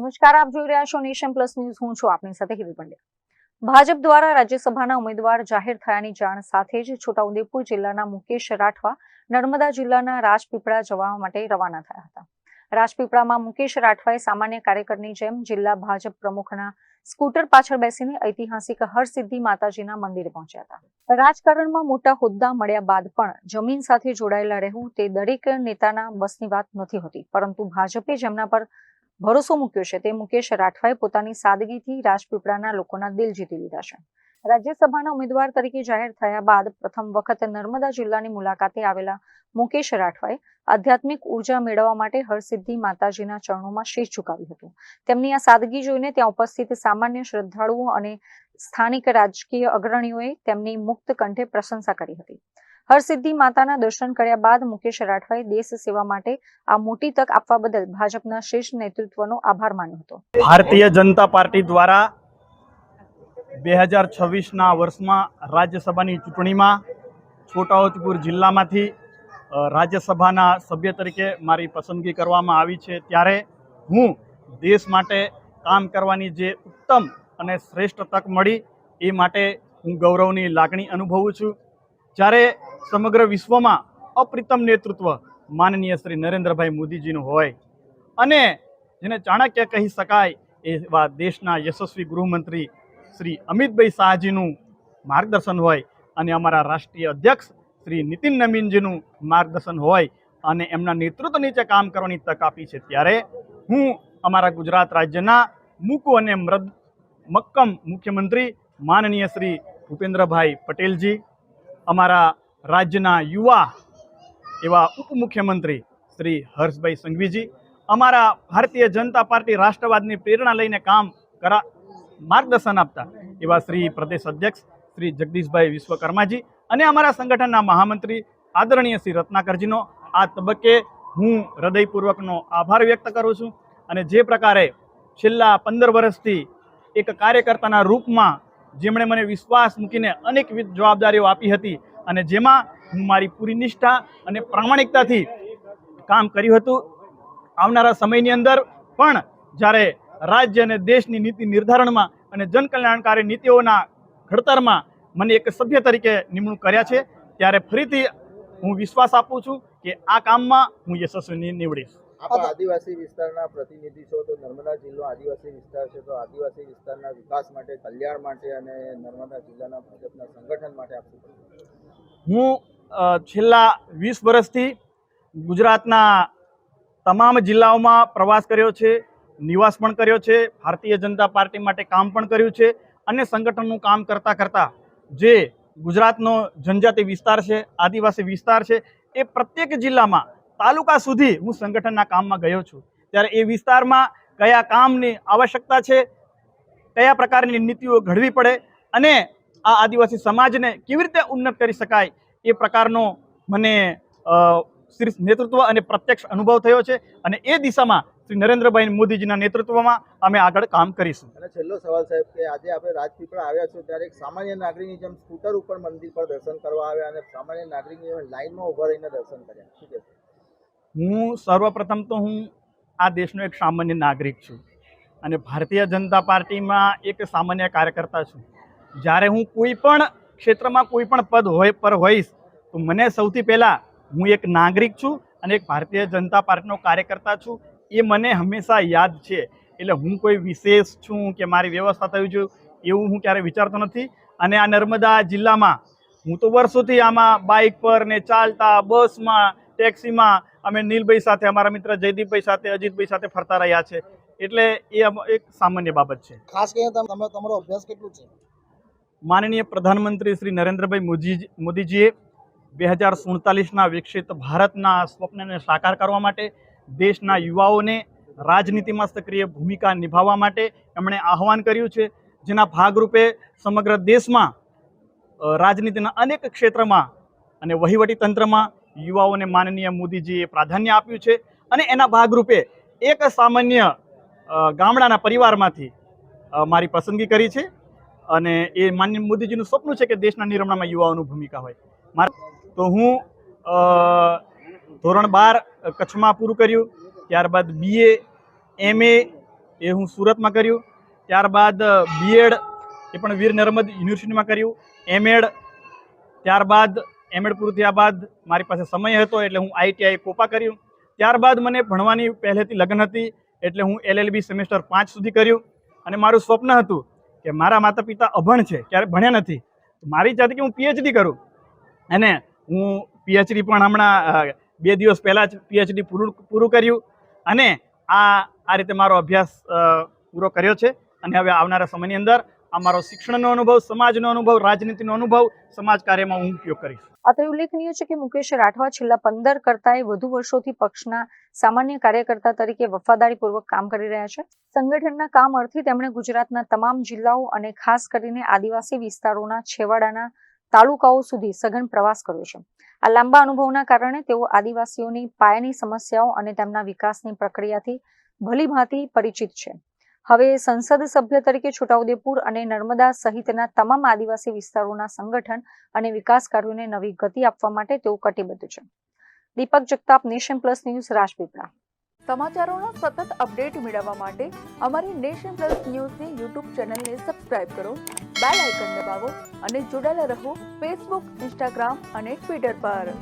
નમસ્કાર, આપ જોઈ રહ્યા છો નેશન પ્લસ ન્યૂઝ। હું છું આપની સાથે હિવી પંડ્યા। ભાજપ દ્વારા રાજ્યસભાના ઉમેદવાર જાહેર થયાની જાણ સાથે જ છોટાઉદેપુર જિલ્લાના મુકેશ રાઠવા નર્મદા જિલ્લાના રાજપીપળા જવા માટે રવાના થયા હતા। રાજપીપળામાં મુકેશ રાઠવાએ સામાન્ય કાર્યકરની જેમ જિલ્લા ભાજપ પ્રમુખના સ્કૂટર પાછળ બેસીને ઐતિહાસિક હરસિદ્ધિ માતાજીના મંદિરે પહોંચ્યા હતા। રાજકારણમાં મોટા હોદ્દા મળ્યા બાદ પણ જમીન સાથે જોડાયેલા રહેવું તે દરેક નેતાના બસની વાત નથી હોતી, પરંતુ ભાજપે જેમના પર ભરોસો મૂક્યો છે તે મુકેશ રાઠવાએ પોતાની સાદગીથી રાજપીપળાના લોકોના દિલ જીતી લીધા છે। રાજ્યસભાના ઉમેદવાર તરીકે જાહેર થયા બાદ પ્રથમ વખત નર્મદા જિલ્લાની મુલાકાતે આવેલા મુકેશ રાઠવાએ આધ્યાત્મિક ઉર્જા મેળવવા માટે હરસિદ્ધિ માતાજીના ચરણોમાં શીશ ઝુકાવ્યું હતું। તેમની આ સાદગી જોઈને ત્યાં ઉપસ્થિત સામાન્ય શ્રદ્ધાળુઓ અને સ્થાનિક રાજકીય અગ્રણીઓએ તેમની મુક્ત કંઠે પ્રશંસા કરી હતી। હરસિદ્ધિ માતાના દર્શન કર્યા બાદ મુકેશ રાઠવાએ દેશ સેવા માટે આ મોટી તક આપવા બદલ ભાજપના શીર્ષ નેતૃત્વનો આભાર માન્યો હતો। ભારતીય જનતા પાર્ટી દ્વારા 2026ના વર્ષમાં રાજ્યસભાની ચૂંટણીમાં છોટાઉદેપુર જિલ્લામાંથી રાજ્યસભાના સભ્ય તરીકે મારી પસંદગી કરવામાં આવી છે। ત્યારે હું દેશ માટે કામ કરવાની જે ઉત્તમ અને શ્રેષ્ઠ તક મળી એ માટે હું ગૌરવની લાગણી અનુભવું છું। જ્યારે સમગ્ર વિશ્વમાં અપ્રિતમ નેતૃત્વ માનનીય શ્રી નરેન્દ્રભાઈ મોદીજીનું હોય અને જેને ચાણક્ય કહી શકાય એવા દેશના યશસ્વી ગૃહમંત્રી શ્રી અમિતભાઈ શાહજીનું માર્ગદર્શન હોય અને અમારા રાષ્ટ્રીય અધ્યક્ષ શ્રી નીતિન નવીનજીનું માર્ગદર્શન હોય અને એમના નેતૃત્વ નીચે કામ કરવાની તક આપી છે, ત્યારે હું અમારા ગુજરાત રાજ્યના મૂકુ અને મક્કમ મુખ્યમંત્રી માનનીય શ્રી ભૂપેન્દ્રભાઈ પટેલજી, અમારા રાજ્યના યુવા એવા ઉપમુખ્યમંત્રી શ્રી હર્ષભાઈ સંઘવીજી, અમારા ભારતીય જનતા પાર્ટી રાષ્ટ્રવાદની પ્રેરણા લઈને માર્ગદર્શન આપતા એવા શ્રી પ્રદેશ અધ્યક્ષ શ્રી જગદીશભાઈ વિશ્વકર્માજી અને અમારા સંગઠનના મહામંત્રી આદરણીય શ્રી રત્નાકરજીનો આ તબક્કે હું હૃદયપૂર્વકનો આભાર વ્યક્ત કરું છું। અને જે પ્રકારે છેલ્લા 15 વર્ષથી એક કાર્યકર્તાના રૂપમાં જેમણે મને વિશ્વાસ મૂકીને અનેકવિધ જવાબદારીઓ આપી હતી અને જેમાં હું મારી પૂરી નિષ્ઠા અને પ્રામાણિકતાથી કામ કર્યું હતું, આવનારા સમયની અંદર પણ જ્યારે રાજ્ય અને દેશની નીતિ નિર્ધારણમાં અને જનકલ્યાણકારી નીતિઓના ઘડતરમાં મને એક સભ્ય તરીકે નિમણૂક કર્યા છે, ત્યારે ફરીથી હું વિશ્વાસ આપું છું કે આ કામમાં હું યશસ્વી નીવડીશ। આપ આદિવાસી વિસ્તારના પ્રતિનિધિ છો, તો નર્મદા જિલ્લો આદિવાસી વિસ્તાર છે, તો આદિવાસી વિસ્તારના વિકાસ માટે, કલ્યાણ માટે અને નર્મદા જિલ્લાના ભાજપના સંગઠન માટે આપ શું કરશો? હું છેલ્લા 20 વર્ષથી ગુજરાતના તમામ જિલ્લાઓમાં પ્રવાસ કર્યો છે, નિવાસ પણ કર્યો છે, ભારતીય જનતા પાર્ટી માટે કામ પણ કર્યું છે અને સંગઠનનું કામ કરતાં કરતાં જે ગુજરાતનો જનજાતિ વિસ્તાર છે, આદિવાસી વિસ્તાર છે, એ પ્રત્યેક જિલ્લામાં તાલુકા સુધી હું સંગઠનના કામમાં ગયો છું। ત્યારે એ વિસ્તારમાં કયા કામની આવશ્યકતા છે, કયા પ્રકારની નીતિઓ ઘડવી પડે અને આ આદિવાસી સમાજને કેવી રીતે ઉન્નત કરી શકાય એ પ્રકારનો મને નેતૃત્વ અને પ્રત્યક્ષ અનુભવ થયો છે અને એ દિશામાં શ્રી નરેન્દ્રભાઈ મોદીજીના નેતૃત્વમાં અમે આગળ કામ કરીશું। અને છેલ્લો સવાલ સાહેબ, કે આજે આપણે રાજપીપળા આવ્યા છો ત્યારે એક સામાન્ય નાગરિકની જેમ સ્કૂટર ઉપર મંદિર પર દર્શન કરવા આવ્યા અને સામાન્ય નાગરિકની જેમ લાઈનમાં ઊભા રહીને દર્શન કર્યા, શું કહેશો? હું સર્વપ્રથમ તો હું આ દેશનો એક સામાન્ય નાગરિક છું અને ભારતીય જનતા પાર્ટીમાં એક સામાન્ય કાર્યકર્તા છું। જ્યારે હું કોઈ પણ ક્ષેત્રમાં કોઈ પણ પદ પર હોઈશ તો મને સૌથી પહેલાં હું એક નાગરિક છું અને એક ભારતીય જનતા પાર્ટીનો કાર્યકર્તા છું, એ મને હંમેશા યાદ છે। એટલે હું કોઈ વિશેષ છું કે મારી વ્યવસ્થા થયું છે એવું હું ક્યારેય વિચારતો નથી। અને આ નર્મદા જિલ્લામાં હું તો વર્ષોથી આમાં બાઇક પર ને ચાલતા, બસમાં, ટેક્સીમાં અમે નીલભાઈ સાથે, અમારા મિત્ર જયદીપભાઈ સાથે, અજીતભાઈ સાથે ફરતા રહ્યા છે, એટલે એ એક સામાન્ય બાબત છે। ખાસ કરીને તમારો અભ્યાસ કેટલું છે? માનનીય પ્રધાનમંત્રી શ્રી નરેન્દ્રભાઈ મોદીજીએ 2047ના વિકસિત ભારતના સ્વપ્નને સાકાર કરવા માટે દેશના યુવાઓને રાજનીતિમાં સક્રિય ભૂમિકા નિભાવવા માટે એમણે આહવાન કર્યું છે, જેના ભાગરૂપે સમગ્ર દેશમાં રાજનીતિના અનેક ક્ષેત્રમાં અને વહીવટી તંત્રમાં યુવાઓને માનનીય મોદીજીએ પ્રાધાન્ય આપ્યું છે અને એના ભાગરૂપે એક સામાન્ય ગામડાના પરિવારમાંથી મારી પસંદગી કરી છે અને એ માનનીય મોદીજીનું સપનું છે કે દેશના નિર્માણમાં યુવાઓની ભૂમિકા હોય। તો હું ધોરણ 12 કચ્છમાં પૂરું કર્યું, ત્યારબાદ BA, MA એ હું સુરતમાં કર્યું. ત્યારબાદ બીએડ એ પણ વીર નર્મદ યુનિવર્સિટીમાં કર્યું. એમએડ, ત્યારબાદ એમએડ પૂરું થયા બાદ મારી પાસે સમય હતો એટલે હું ITI કોપા કર્યું. ત્યારબાદ મને ભણવાની પહેલેથી લગન હતી એટલે હું LLB સેમેસ્ટર 5 સુધી કર્યું. અને મારું સ્વપ્ન હતું કે મારા માતા પિતા અભણ છે, ક્યારે ભણ્યા નથી, મારી ઈચ્છા હતી કે હું PhD કરું. અને હું PhD પણ હમણાં 2 દિવસ પહેલાં જ PhD પૂરું કર્યું. અને આ રીતે મારો અભ્યાસ પૂરો કર્યો છે. અને હવે આવનારા સમયની અંદર આ મારો શિક્ષણનો અનુભવ, સમાજનો અનુભવ, રાજનીતિનો અનુભવ, સમાજ કાર્યમાં હું ઉપયોગ કરીશ. અત્રે ઉલ્લેખનીય છે કે મુકેશ રાઠવા છેલ્લા 15 કરતાંય વધુ વર્ષોથી પક્ષના સામાન્ય કાર્યકર્તા તરીકે વફાદારીપૂર્વક કામ કરી રહ્યા છે. સંગઠનના કામ અર્થે તેમણે ગુજરાતના તમામ જિલ્લાઓ અને ખાસ કરીને આદિવાસી વિસ્તારોના છેવાડાના તાલુકાઓ સુધી સઘન પ્રવાસ કર્યો છે. આ લાંબા અનુભવના કારણે તેઓ આદિવાસીઓની પાયાની સમસ્યાઓ અને તેમના વિકાસની પ્રક્રિયાથી ભલીભાંતિ પરિચિત છે. હવે સંસદ સભ્ય તરીકે છોટાઉદેપુર અને નર્મદા સહિતના તમામ આદિવાસી વિસ્તારોના સંગઠન અને વિકાસ કાર્યોને નવી ગતિ આપવા માટે તેઓ કટિબદ્ધ છે. Deepak Jagtap, nation plus news, Rajpipla. સમાચારોના સતત અપડેટ મેળવવા માટે અમારી નેશન પ્લસ ન્યૂઝની યુટ્યુબ ચેનલને સબસ્ક્રાઇબ કરો, બેલ આઇકન દબાવો અને જોડાયેલા રહો ફેસબુક, ઇન્સ્ટાગ્રામ અને ટ્વિટર પર.